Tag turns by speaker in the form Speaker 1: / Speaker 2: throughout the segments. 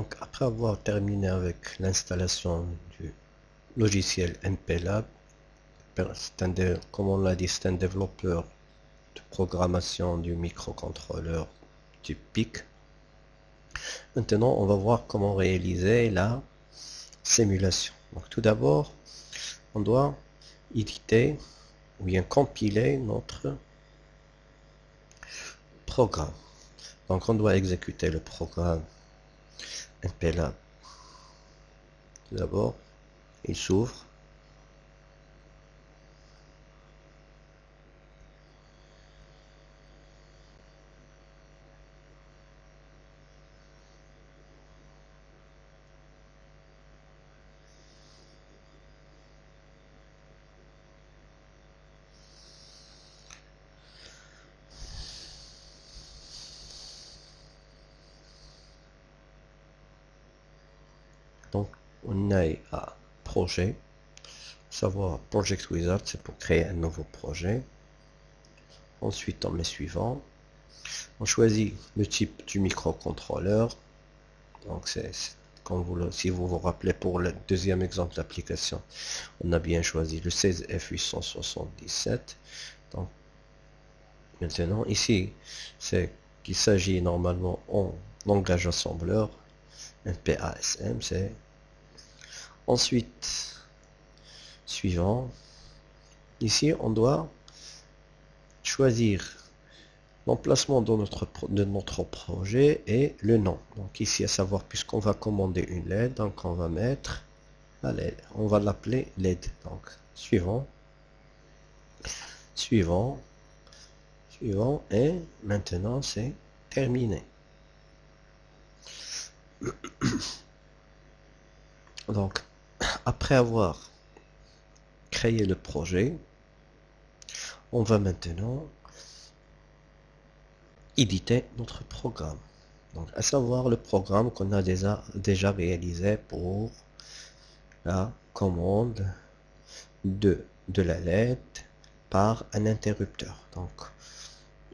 Speaker 1: Donc, après avoir terminé avec l'installation du logiciel MPLAB, comme on l'a dit, c'est un développeur de programmation du microcontrôleur du PIC. Maintenant, on va voir comment réaliser la simulation. Donc, tout d'abord, on doit éditer ou bien compiler notre programme. Donc, on doit exécuter le programme MPLAB. Tout d'abord, il s'ouvre. Donc, on aille à projet, savoir Project Wizard, c'est pour créer un nouveau projet. Ensuite, on met suivant. On choisit le type du microcontrôleur. Donc, si vous vous rappelez pour le deuxième exemple d'application, on a bien choisi le 16F877. Donc, maintenant, ici, c'est qu'il s'agit normalement en langage assembleur, un PASM, c'est ensuite suivant. Ici, on doit choisir l'emplacement de notre projet et le nom. Donc ici, à savoir, puisqu'on va commander une LED, donc on va mettre la LED. On va l'appeler LED. Donc, suivant, suivant, suivant, et maintenant, c'est terminé. Donc, après avoir créé le projet, on va maintenant éditer notre programme. Donc, à savoir le programme qu'on a déjà réalisé pour la commande de la LED par un interrupteur. Donc,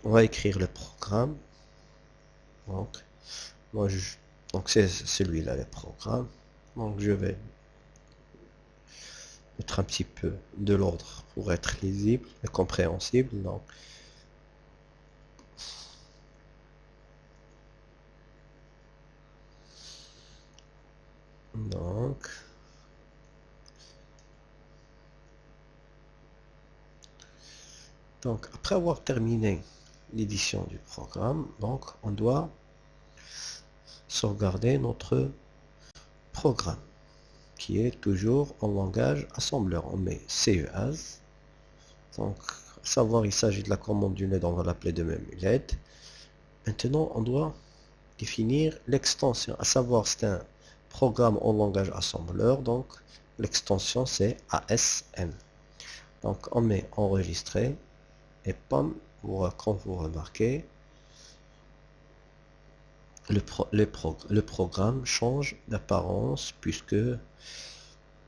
Speaker 1: on va écrire le programme. Donc, donc c'est celui-là le programme. Donc, je vais mettre un petit peu de l'ordre pour être lisible et compréhensible. Donc, après avoir terminé l'édition du programme, donc on doit sauvegarder notre programme qui est toujours en langage assembleur. On met CEAS. Donc, savoir il s'agit de la commande d'une LED, on va l'appeler de même LED. Maintenant, on doit définir l'extension, à savoir c'est un programme en langage assembleur, donc l'extension c'est ASM. Donc, on met enregistrer et pam, quand vous remarquez, le programme change d'apparence puisque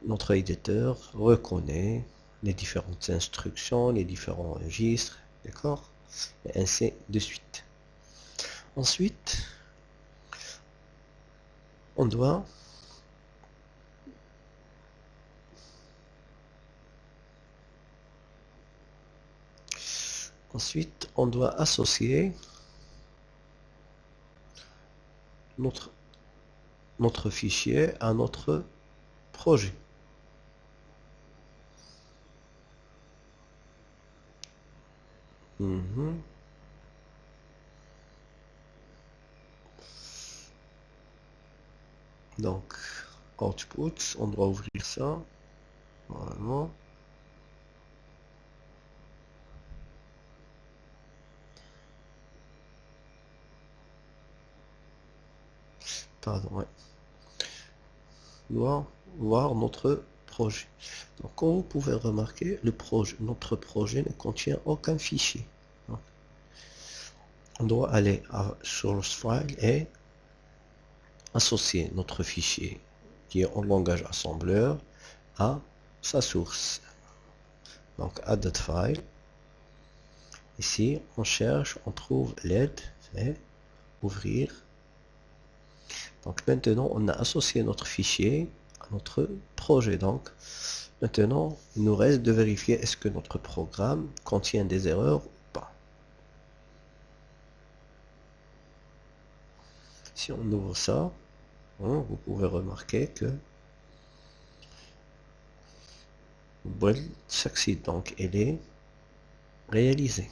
Speaker 1: notre éditeur reconnaît les différentes instructions, les différents registres, d'accord? Et ainsi de suite. Ensuite, on doit associer notre fichier à notre projet. Donc, output, on doit ouvrir ça. Normalement. Pardon, ouais. On doit voir notre projet. Donc, comme vous pouvez remarquer, notre projet ne contient aucun fichier. On doit aller à Source File et associer notre fichier qui est en langage assembleur à sa source. Donc, Added File. Ici, on cherche, on trouve LED et ouvrir. Donc maintenant, on a associé notre fichier à notre projet. Donc maintenant, il nous reste de vérifier est-ce que notre programme contient des erreurs ou pas. Si on ouvre ça, vous pouvez remarquer que Build Succeed, donc elle est réalisée.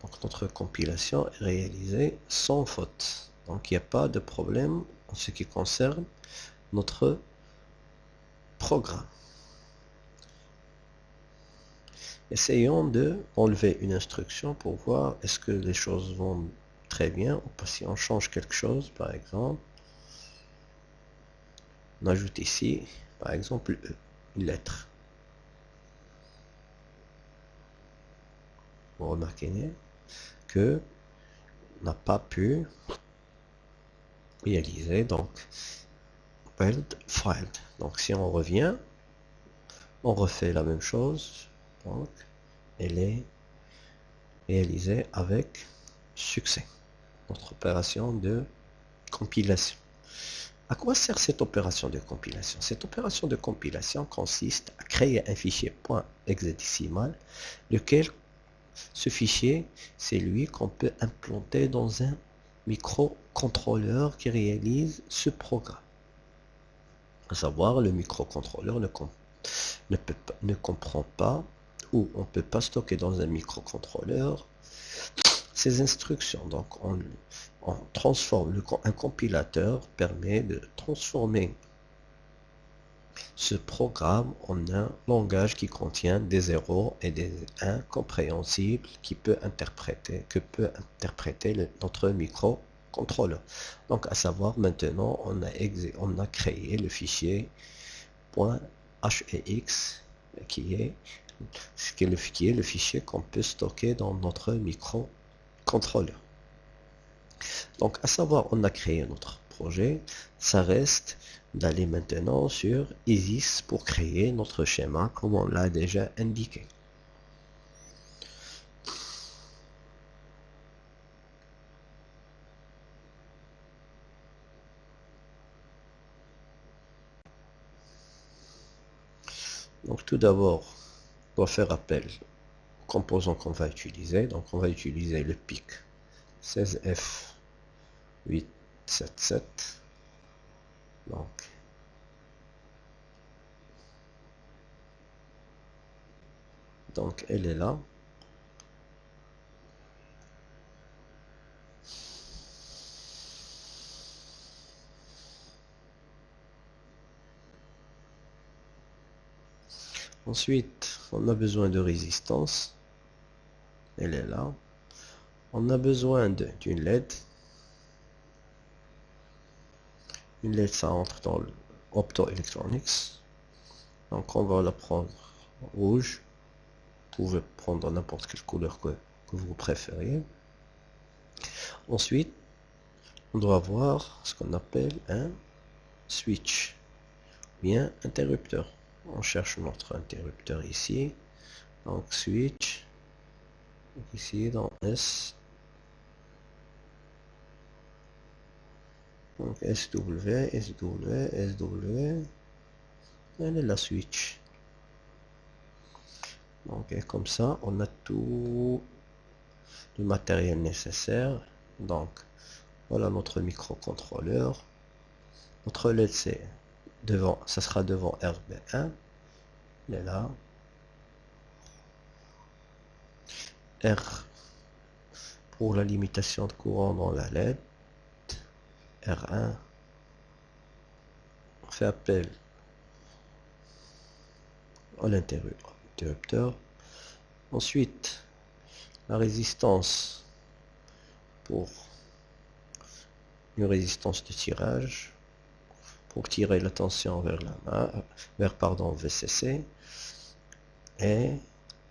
Speaker 1: Donc notre compilation est réalisée sans faute. Donc il n'y a pas de problème en ce qui concerne notre programme. Essayons de enlever une instruction pour voir est-ce que les choses vont très bien ou pas. Si on change quelque chose, par exemple, on ajoute ici, par exemple, une lettre. Vous remarquez que n'a pas pu réaliser donc build file. Donc si on revient, on refait la même chose. Donc elle est réalisée avec succès. Notre opération de compilation. À quoi sert cette opération de compilation? Cette opération de compilation consiste à créer un fichier .hexadécimal, lequel ce fichier, c'est lui qu'on peut implanter dans un microcontrôleur qui réalise ce programme. À savoir, le microcontrôleur ne comprend pas, ou on ne peut pas stocker dans un microcontrôleur ces instructions. Donc on transforme, un compilateur permet de transformer ce programme en un langage qui contient des 0 et des 1 compréhensibles que peut interpréter notre microcontrôleur. Donc à savoir, maintenant on a créé le fichier .hex qui est le fichier qu'on peut stocker dans notre microcontrôleur. Donc à savoir, on a créé notre projet, ça reste d'aller maintenant sur ISIS pour créer notre schéma comme on l'a déjà indiqué. Donc tout d'abord, on doit faire appel au composant qu'on va utiliser. Donc on va utiliser le PIC 16F877. Donc elle est là. Ensuite, on a besoin de résistance. Elle est là. On a besoin d'une LED. Une LED, ça entre dans le optoelectronics. Donc on va la prendre rouge. Vous pouvez prendre n'importe quelle couleur que vous préférez. Ensuite, on doit avoir ce qu'on appelle un switch, bien interrupteur. On cherche notre interrupteur ici. Donc switch, ici dans S. Donc SW, SW, SW. Elle est la switch. Donc et comme ça, on a tout le matériel nécessaire. Donc voilà notre microcontrôleur. Notre LED c'est devant, ça sera devant RB1. Il est là. R pour la limitation de courant dans la LED. R1. On fait appel à l'interrupteur. Ensuite, la résistance pour une résistance de tirage pour tirer la tension vers la main, VCC. Et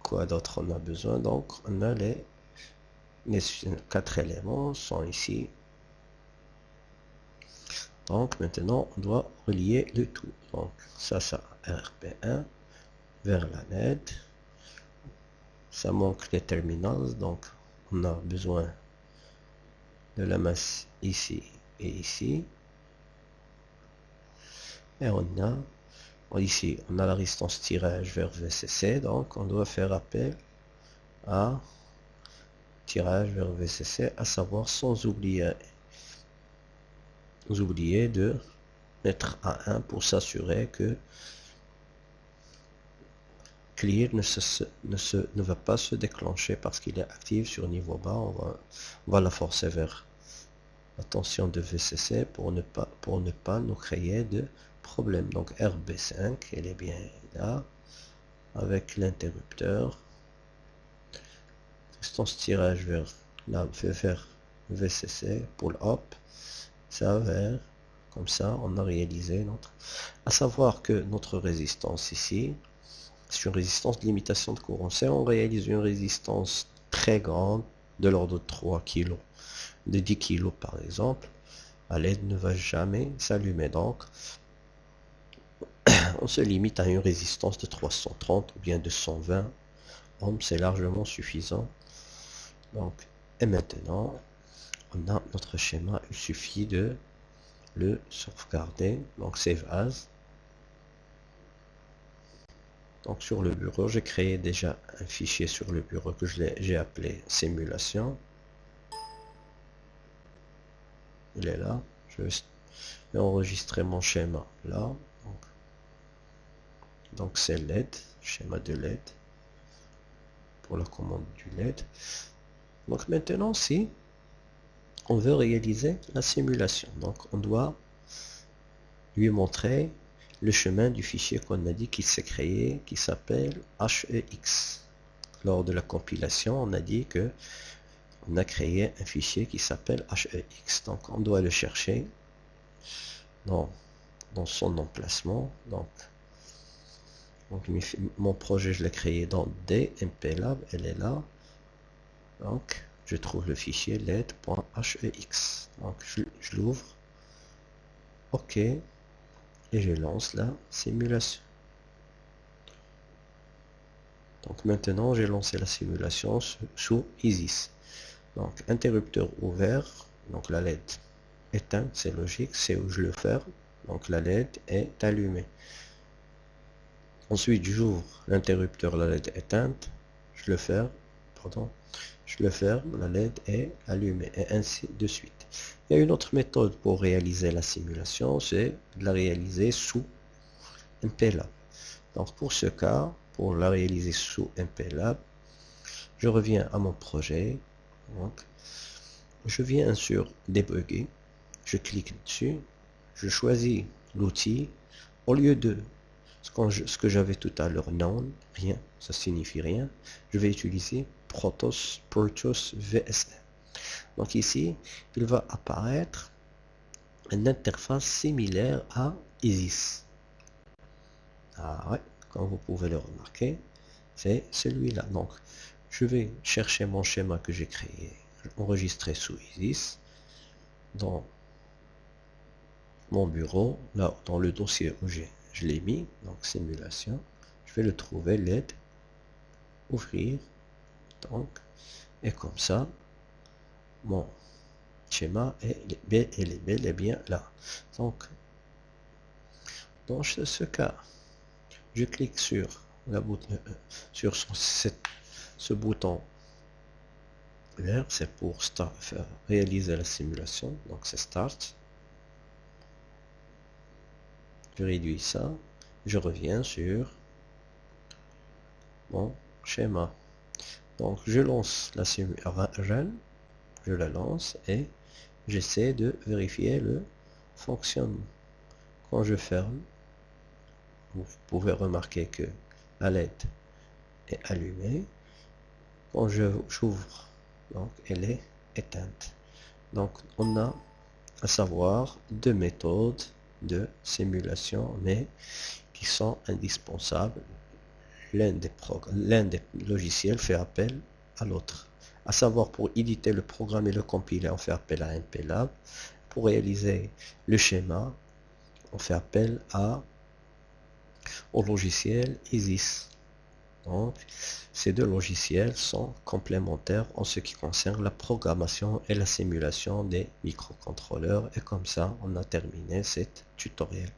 Speaker 1: quoi d'autre on a besoin? Donc on a les 4 éléments sont ici. Donc maintenant on doit relier le tout. Donc ça RP1 vers la LED. Ça manque les terminals, donc on a besoin de la masse ici et ici. Et on a ici, on a la résistance tirage vers VCC, donc on doit faire appel à tirage vers VCC, à savoir sans oublier de mettre à 1 pour s'assurer que clear ne va pas se déclencher parce qu'il est actif sur niveau bas. On va la forcer vers la tension de VCC pour ne pas nous créer de problème. Donc RB5, elle est bien là avec l'interrupteur. Résistance tirage vers VCC, pull up, ça vers comme ça on a réalisé notre, à savoir que notre résistance ici c'est une résistance de limitation de courant. Si on réalise une résistance très grande de l'ordre de 3 kg, de 10 kg par exemple, la LED ne va jamais s'allumer. Donc on se limite à une résistance de 330 ou bien de 120 ohms, c'est largement suffisant. Donc, et maintenant, on a notre schéma, il suffit de le sauvegarder, donc save as. Donc sur le bureau, j'ai créé déjà un fichier sur le bureau que j'ai appelé simulation. Il est là. Je vais enregistrer mon schéma là. Donc c'est LED, schéma de LED pour la commande du LED. Donc maintenant, si on veut réaliser la simulation, donc on doit lui montrer le chemin du fichier qu'on a dit qu'il s'est créé, qui s'appelle HEX. Lors de la compilation, on a dit que on a créé un fichier qui s'appelle HEX. Donc on doit le chercher dans son emplacement. Donc mon projet, je l'ai créé dans DMPLab, elle est là. Donc je trouve le fichier LED.hex. Donc je l'ouvre. OK. Et je lance la simulation. Donc maintenant j'ai lancé la simulation sous ISIS. Donc interrupteur ouvert, donc la LED éteinte, c'est logique, c'est où je le ferme. Donc la LED est allumée. Ensuite j'ouvre l'interrupteur, la LED éteinte, je le ferme, la LED est allumée, et ainsi de suite. Il y a une autre méthode pour réaliser la simulation, c'est de la réaliser sous MPLAB. Donc pour ce cas, pour la réaliser sous MPLAB, je reviens à mon projet. Donc, je viens sur débugger, je clique dessus, je choisis l'outil. Au lieu de ce que j'avais tout à l'heure, none, rien, ça signifie rien, je vais utiliser Protos VSE. Donc ici, il va apparaître une interface similaire à ISIS. Ah ouais, comme vous pouvez le remarquer, c'est celui-là. Donc, je vais chercher mon schéma que j'ai créé, enregistré sous ISIS, dans mon bureau, là, dans le dossier où je l'ai mis, donc simulation. Je vais le trouver, LED, ouvrir, donc, et comme ça, mon schéma est bel et bien là. Donc, dans ce cas, je clique sur ce bouton vert, c'est pour réaliser la simulation. Donc c'est Start. Je réduis ça. Je reviens sur mon schéma. Donc je lance la simulation. Je la lance et j'essaie de vérifier le fonctionnement. Quand je ferme, vous pouvez remarquer que la LED est allumée. Quand j'ouvre, donc elle est éteinte. Donc on a à savoir deux méthodes de simulation, mais qui sont indispensables. L'un des logiciels fait appel à l'autre. À savoir, pour éditer le programme et le compiler, on fait appel à MPLAB. Pour réaliser le schéma, on fait appel au logiciel ISIS. Donc, ces deux logiciels sont complémentaires en ce qui concerne la programmation et la simulation des microcontrôleurs. Et comme ça, on a terminé cet tutoriel.